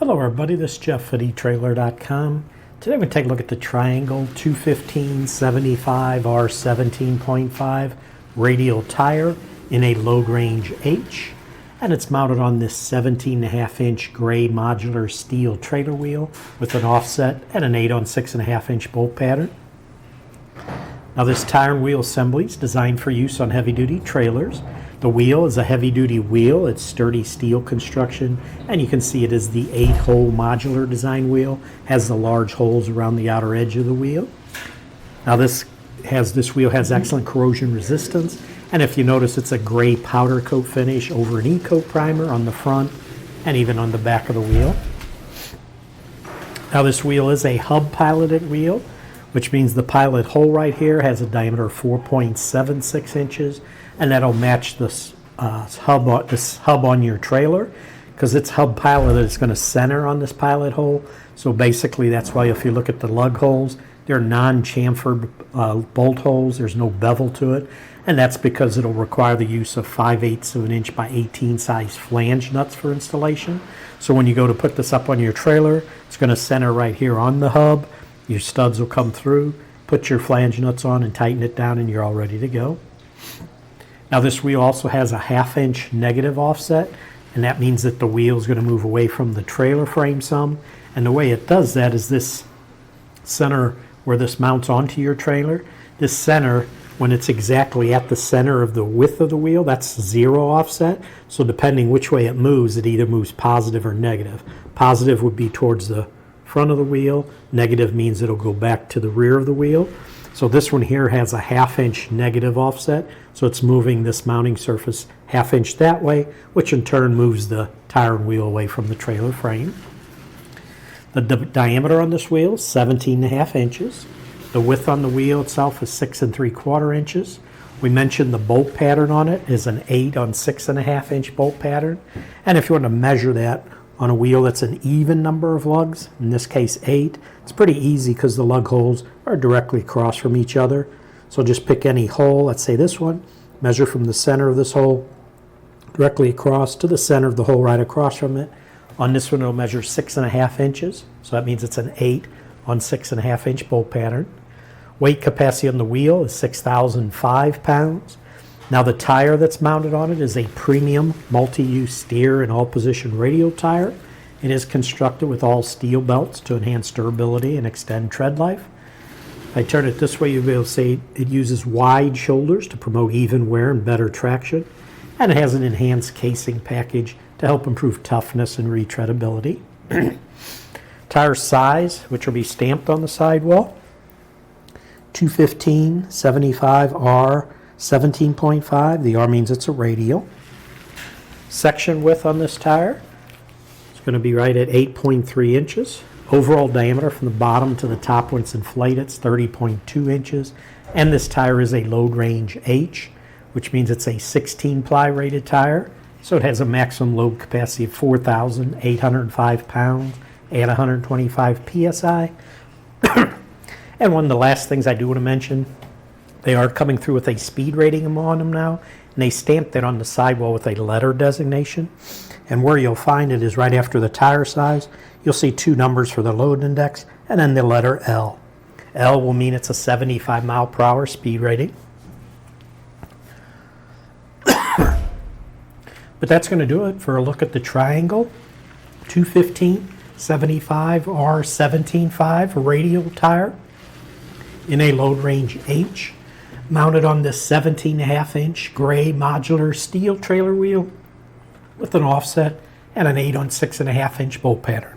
Hello everybody, this is Jeff at etrailer.com. Today we're going to take a look at the Triangle 215/75R17.5 Radial Tire in a load range H. And it's mounted on this 17.5-inch gray modular steel trailer wheel with an offset and an 8 on 6.5-inch bolt pattern. Now this tire and wheel assembly is designed for use on heavy-duty trailers. The wheel is a heavy-duty wheel. It's sturdy steel construction, and you can see it is the 8-hole modular design wheel. Has the large holes around the outer edge of the wheel. Now this wheel has excellent corrosion resistance, and if you notice, it's a gray powder coat finish over an E-coat primer on the front and even on the back of the wheel. Now this wheel is a hub piloted wheel, which means the pilot hole right here has a diameter of 4.76 inches, and that'll match this hub on your trailer. Because it's hub piloted, it's going to center on this pilot hole. So basically that's why if you look at the lug holes, they're non-chamfered bolt holes. There's no bevel to it, and that's because it'll require the use of 5/8 of an inch by 18 size flange nuts for installation. So when you go to put this up on your trailer, it's going to center right here on the hub. Your studs will come through, put your flange nuts on and tighten it down, and you're all ready to go. Now this wheel also has a 1/2 inch negative offset, and that means that the wheel is going to move away from the trailer frame some. And the way it does that is this center where this mounts onto your trailer, this center, when it's exactly at the center of the width of the wheel, that's 0 offset. So depending which way it either moves positive or negative. Positive would be towards the front of the wheel. Negative means it'll go back to the rear of the wheel. So this one here has a 1/2 inch negative offset, so it's moving this mounting surface 1/2 inch that way, which in turn moves the tire and wheel away from the trailer frame. The diameter on this wheel is 17.5 inches. The width on the wheel itself is 6 3/4 inches. We mentioned the bolt pattern on it is an 8 on 6.5 inch bolt pattern. And if you want to measure that on a wheel that's an even number of lugs, in this case 8, it's pretty easy because the lug holes are directly across from each other. So just pick any hole, let's say this one, measure from the center of this hole directly across to the center of the hole right across from it. On this one it'll measure 6.5 inches, so that means it's an 8 on 6.5 inch bolt pattern. Weight capacity on the wheel is 6,005 pounds. Now the tire that's mounted on it is a premium multi-use steer and all-position radial tire. It is constructed with all steel belts to enhance durability and extend tread life. If I turn it this way, you'll be able to see it uses wide shoulders to promote even wear and better traction. And it has an enhanced casing package to help improve toughness and retreadability. Tire size, which will be stamped on the sidewall, 215/75R 17.5. The R means it's a radial. Section width on this tire is going to be right at 8.3 inches. Overall diameter from the bottom to the top when it's inflated, it's 30.2 inches. And this tire is a load range H, which means it's a 16-ply rated tire. So it has a maximum load capacity of 4,805 pounds at 125 PSI. And one of the last things I do want to mention, they are coming through with a speed rating on them now, and they stamped it on the sidewall with a letter designation. And where you'll find it is right after the tire size. You'll see 2 numbers for the load index, and then the letter L. L will mean it's a 75 mile per hour speed rating. But that's going to do it for a look at the Triangle 215/75R 17.5 radial tire in a load range H, mounted on this 17.5 inch gray modular steel trailer wheel with an offset and an 8 on 6.5 inch bolt pattern.